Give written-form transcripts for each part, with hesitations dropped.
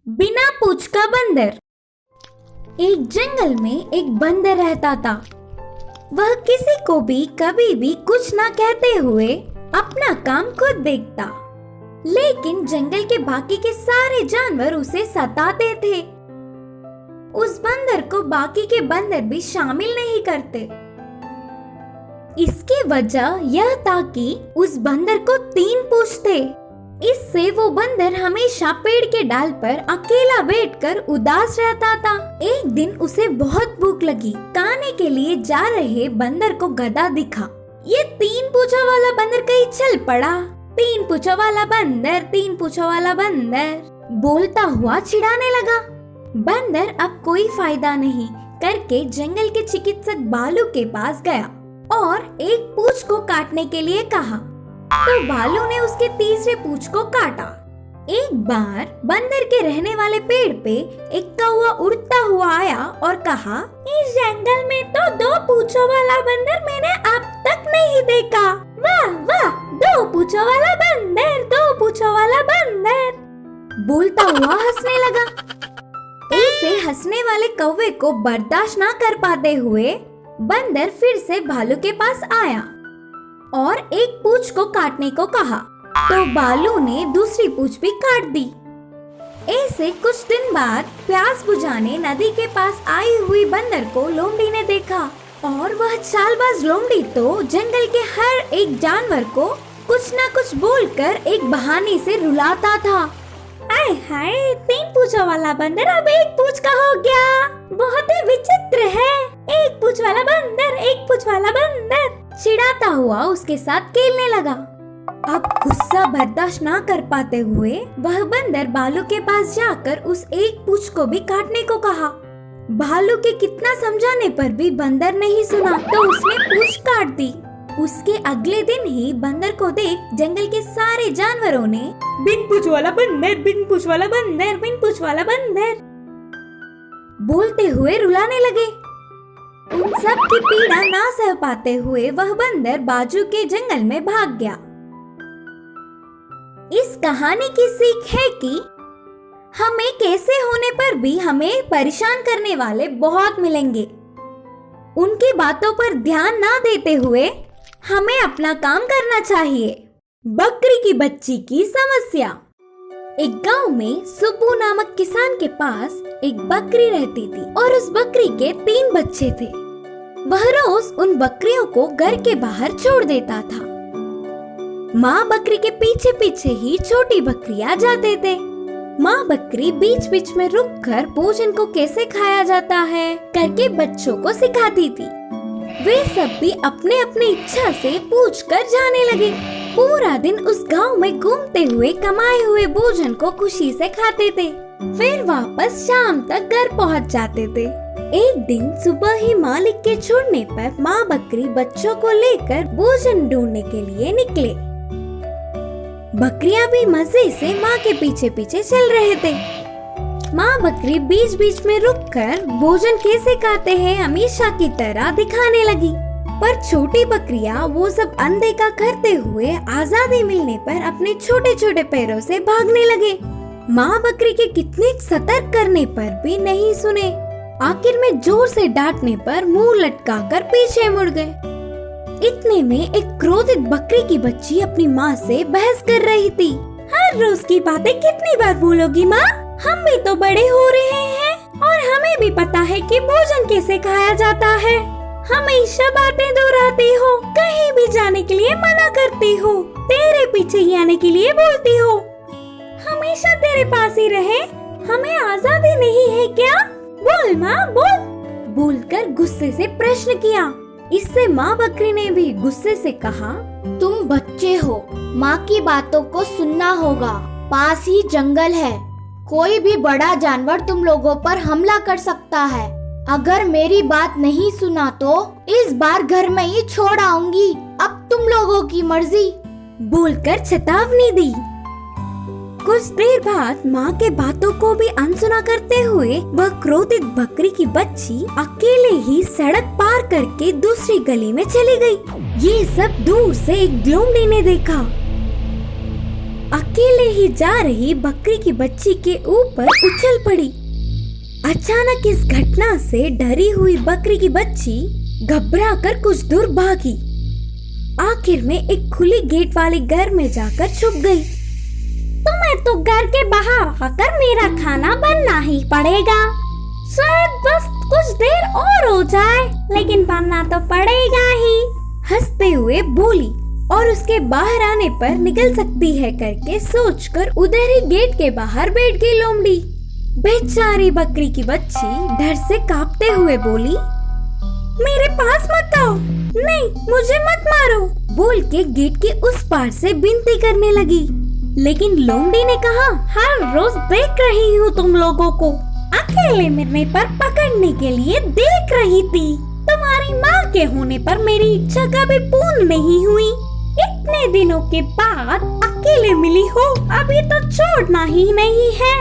बिना पूंछ का बंदर। एक जंगल में एक बंदर रहता था। वह किसी को भी कभी भी कुछ ना कहते हुए अपना काम खुद देखता, लेकिन जंगल के बाकी के सारे जानवर उसे सताते थे। उस बंदर को बाकी के बंदर भी शामिल नहीं करते। इसकी वजह यह था कि उस बंदर को 3 पूंछ थे। इससे वो बंदर हमेशा पेड़ के डाल पर अकेला बैठकर उदास रहता था। एक दिन उसे बहुत भूख लगी। खाने के लिए जा रहे बंदर को गधा दिखा। ये 3 पूंछों वाला बंदर कहीं चल पड़ा। 3 पूंछों वाला बंदर, 3 पूंछों वाला बंदर बोलता हुआ चिढ़ाने लगा। बंदर अब कोई फायदा नहीं करके जंगल के चिकित्सक बालू के पास गया और एक पूंछ को काटने के लिए कहा, तो बालू ने उसके तीसरे पूंछ को काटा। एक बार बंदर के रहने वाले पेड़ पे एक कौवा उड़ता हुआ आया और कहा, इस जंगल में तो 2 पूंछों वाला बंदर मैंने अब तक नहीं देखा। वाह वाह, 2 पूंछों वाला बंदर, 2 पूंछों वाला बंदर बोलता हुआ हंसने लगा। ऐसे हंसने वाले कौवे को बर्दाश्त ना कर पाते हुए बंदर फिर से भालू के पास आया और एक पूंछ को काटने को कहा, तो बालू ने दूसरी पूंछ भी काट दी। ऐसे कुछ दिन बाद प्यास बुझाने नदी के पास आई हुई बंदर को लोमड़ी ने देखा और वह चालबाज लोमड़ी तो जंगल के हर एक जानवर को कुछ न कुछ बोलकर एक बहाने से रुलाता था। आय हाय, 3 पूंछों वाला बंदर अब 1 पूंछ का हो गया। बहुत ही विचित्र है। 1 पूंछ वाला बंदर, 1 पूंछ वाला बंदर चिढ़ाता हुआ उसके साथ खेलने लगा। अब गुस्सा बर्दाश्त ना कर पाते हुए वह बंदर भालू के पास जाकर उस 1 पूंछ को भी काटने को कहा। भालू के कितना समझाने पर भी बंदर नहीं सुना, तो उसने पूंछ काट दी। उसके अगले दिन ही बंदर को देख जंगल के सारे जानवरों ने बिन पूंछ वाला बंदर, बिन पूंछ वाला बंदर, बिन पूंछ वाला बंदर बोलते हुए रुलाने लगे। उन सब की पीड़ा ना सह पाते हुए वह बंदर बाजू के जंगल में भाग गया। इस कहानी की सीख है कि हमें कैसे होने पर भी हमें परेशान करने वाले बहुत मिलेंगे। उनकी बातों पर ध्यान ना देते हुए हमें अपना काम करना चाहिए। बकरी की बच्ची की समस्या। एक गांव में सुब्बू नामक किसान के पास एक बकरी रहती थी और उस बकरी के 3 बच्चे थे। वह रोज उन बकरियों को घर के बाहर छोड़ देता था। माँ बकरी के पीछे पीछे ही छोटी बकरियां जाते थे। माँ बकरी बीच बीच में रुककर भोजन को कैसे खाया जाता है करके बच्चों को सिखाती थी। वे सब भी अपने अपने इच्छा से पूछकर जाने लगे। पूरा दिन उस गांव में घूमते हुए कमाए हुए भोजन को खुशी से खाते थे, फिर वापस शाम तक घर पहुंच जाते थे। एक दिन सुबह ही मालिक के छोड़ने पर माँ बकरी बच्चों को लेकर भोजन ढूंढने के लिए निकले। बकरियां भी मजे से माँ के पीछे पीछे चल रहे थे। माँ बकरी बीच बीच में रुककर भोजन कैसे खाते हैं हमेशा की तरह दिखाने लगी, पर छोटी बकरियां वो सब अनदेखा करते हुए आजादी मिलने पर अपने छोटे छोटे पैरों से भागने लगे। माँ बकरी के कितने सतर्क करने पर भी नहीं सुने। आखिर में जोर से डांटने पर मुंह लटकाकर पीछे मुड़ गए। इतने में एक क्रोधित बकरी की बच्ची अपनी माँ से बहस कर रही थी। हर रोज की बातें कितनी बार बोलोगी माँ? हम भी तो बड़े हो रहे हैं और हमें भी पता है कि भोजन कैसे खाया जाता है। हमेशा बातें दोहराती हो, कहीं भी जाने के लिए मना करती हो, तेरे पीछे ही आने के लिए बोलती हो, हमेशा तेरे पास ही रहे, हमें आजादी नहीं है क्या? बोल माँ बोल। बोलकर गुस्से से प्रश्न किया। इससे माँ बकरी ने भी गुस्से से कहा, तुम बच्चे हो, माँ की बातों को सुनना होगा। पास ही जंगल है, कोई भी बड़ा जानवर तुम लोगों पर हमला कर सकता है। अगर मेरी बात नहीं सुना तो इस बार घर में ही छोड़ आऊंगी। अब तुम लोगों की मर्जी। बोलकर चेतावनी दी। कुछ देर बाद माँ के बातों को भी अनसुना करते हुए वह क्रोधित बकरी की बच्ची अकेले ही सड़क पार करके दूसरी गली में चली गई। ये सब दूर से एक लोमड़ी ने देखा। अकेले ही जा रही बकरी की बच्ची के ऊपर उछल पड़ी। अचानक इस घटना से डरी हुई बकरी की बच्ची घबरा कर कुछ दूर भागी। आखिर में एक खुली गेट वाले घर में जाकर छुप गई। तुम्हें तो घर के बाहर आकर मेरा खाना बनना ही पड़ेगा। शायद बस कुछ देर और हो जाए, लेकिन बनना तो पड़ेगा ही, हंसते हुए बोली और उसके बाहर आने पर निकल सकती है करके सोचकर उधर ही गेट के बाहर बैठ गई लोमड़ी। बेचारी बकरी की बच्ची डर से कांपते हुए बोली, मेरे पास मत आओ, नहीं मुझे मत मारो, बोल के गेट के उस पार से विनती करने लगी। लेकिन लोमड़ी ने कहा, हर रोज देख रही हूँ तुम लोगों को, अकेले मरने पर पकड़ने के लिए देख रही थी। तुम्हारी माँ के होने पर मेरी इच्छा कभी पूर्ण नहीं हुई। इतने दिनों के बाद अकेले मिली हो, अभी तो छोड़ना ही नहीं है।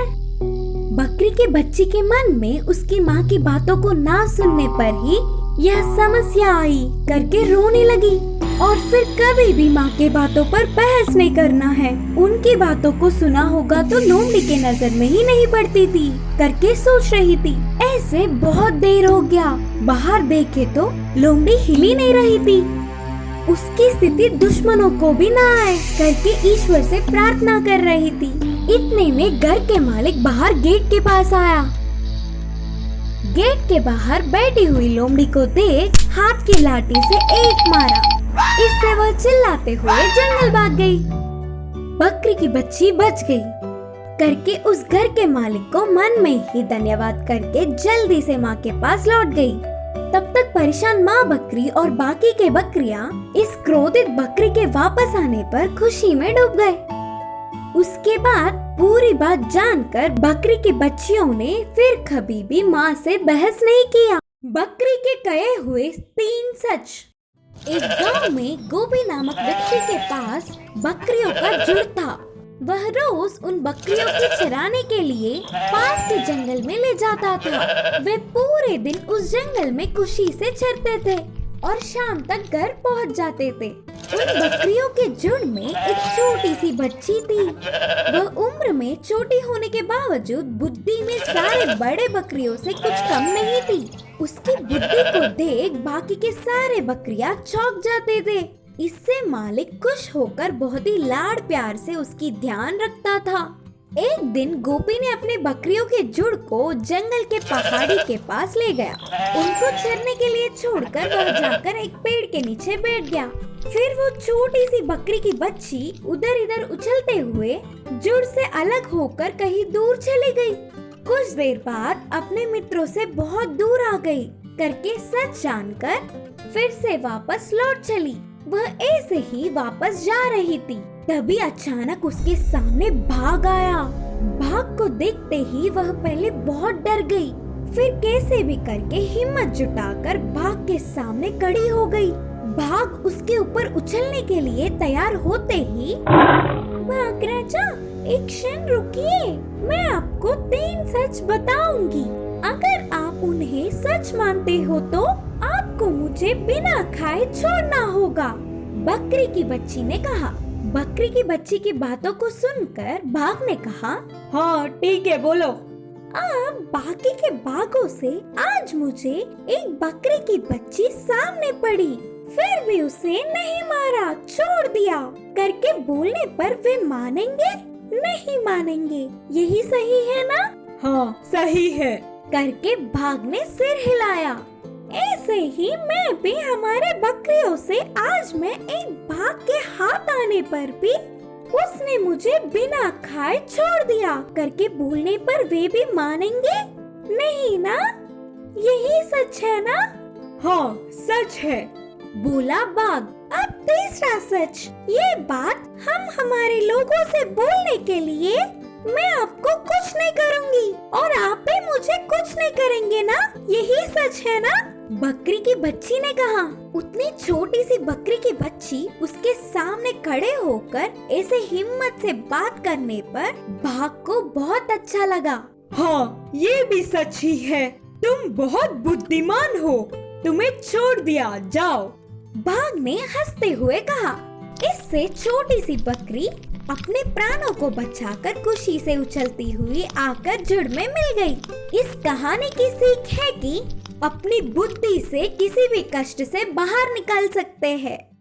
बकरी के बच्ची के मन में उसकी माँ की बातों को ना सुनने पर ही यह समस्या आई करके रोने लगी और फिर कभी भी माँ के बातों पर बहस नहीं करना है। उनकी बातों को सुना होगा तो लोमड़ी के नजर में ही नहीं पड़ती थी करके सोच रही थी। ऐसे बहुत देर हो गया, बाहर देखे तो लोमड़ी हिली नहीं रही थी। उसकी स्थिति दुश्मनों को भी ना आए करके ईश्वर से प्रार्थना कर रही थी। इतने में घर के मालिक बाहर गेट के पास आया। गेट के बाहर बैठी हुई लोमड़ी को देख हाथ की लाठी से एक मारा। इससे वह चिल्लाते हुए जंगल भाग गई। बकरी की बच्ची बच गई करके उस घर के मालिक को मन में ही धन्यवाद करके जल्दी से माँ के पास लौट गई। तब तक परेशान माँ बकरी और बाकी के बकरियां इस क्रोधित बकरी के वापस आने पर खुशी में डूब गए। उसके बाद पूरी बात जानकर बकरी की बच्चियों ने फिर कभी भी माँ से बहस नहीं किया। बकरी के कहे हुए 3 सच। एक गांव में गोपी नामक व्यक्ति के पास बकरियों का झुंड था। वह रोज उन बकरियों को चराने के लिए पास के जंगल में ले जाता था। वे पूरे दिन उस जंगल में खुशी से चरते थे और शाम तक घर पहुंच जाते थे। उन बकरियों के झुंड में एक छोटी सी बच्ची थी। वह उम्र में छोटी होने के बावजूद बुद्धि में सारे बड़े बकरियों से कुछ कम नहीं थी। उसकी बुद्धि को देख बाकी के सारे बकरियां चौंक जाते थे। इससे मालिक खुश होकर बहुत ही लाड़ प्यार से उसकी ध्यान रखता था। एक दिन गोपी ने अपने बकरियों के झुंड को जंगल के पहाड़ी के पास ले गया। उनको चरने के लिए छोड़कर वह जाकर एक पेड़ के नीचे बैठ गया। फिर वो छोटी सी बकरी की बच्ची उधर इधर उछलते हुए झुंड से अलग होकर कहीं दूर चली गई। कुछ देर बाद अपने मित्रों से बहुत दूर आ गई करके सच जानकर फिर से वापस लौट चली। वह ऐसे ही वापस जा रही थी, तभी अचानक उसके सामने बाघ आया। बाघ को देखते ही वह पहले बहुत डर गई, फिर कैसे भी करके हिम्मत जुटाकर बाघ के सामने खड़ी हो गई। बाघ उसके ऊपर उछलने के लिए तैयार होते ही, बाघ राजा एक क्षण रुकिए, मैं आपको 3 सच बताऊंगी। अगर आप उन्हें सच मानते हो तो आपको मुझे बिना खाए छोड़ना होगा, बकरी की बच्ची ने कहा। बकरी की बच्ची की बातों को सुनकर बाघ ने कहा, हाँ ठीक है बोलो। अब बाकी के बाघों से आज मुझे एक बकरी की बच्ची सामने पड़ी, फिर भी उसे नहीं मारा, छोड़ दिया करके बोलने पर वे मानेंगे? नहीं मानेंगे, यही सही है ना? हाँ सही है करके बाघ ने सिर हिलाया। ऐसे ही मैं भी हमारे बकरियों से आज मैं एक बाघ के हाथ आने पर भी उसने मुझे बिना खाए छोड़ दिया करके बोलने पर वे भी मानेंगे? नहीं ना, यही सच है ना? हाँ सच है, बोला बाघ। अब तीसरा सच, ये बात हम हमारे लोगों से बोलने के लिए मैं आपको कुछ नहीं करूंगी और आप भी मुझे कुछ नहीं करेंगे ना, यही सच है ना? बकरी की बच्ची ने कहा। उतनी छोटी सी बकरी की बच्ची उसके सामने खड़े होकर ऐसे हिम्मत से बात करने पर बाघ को बहुत अच्छा लगा। हाँ ये भी सच ही है, तुम बहुत बुद्धिमान हो, तुम्हें छोड़ दिया, जाओ, बाघ ने हंसते हुए कहा। इससे छोटी सी बकरी अपने प्राणों को बचाकर खुशी से उछलती हुई आकर झुंड में मिल गई। इस कहानी की सीख है कि अपनी बुद्धि से किसी भी कष्ट से बाहर निकल सकते हैं।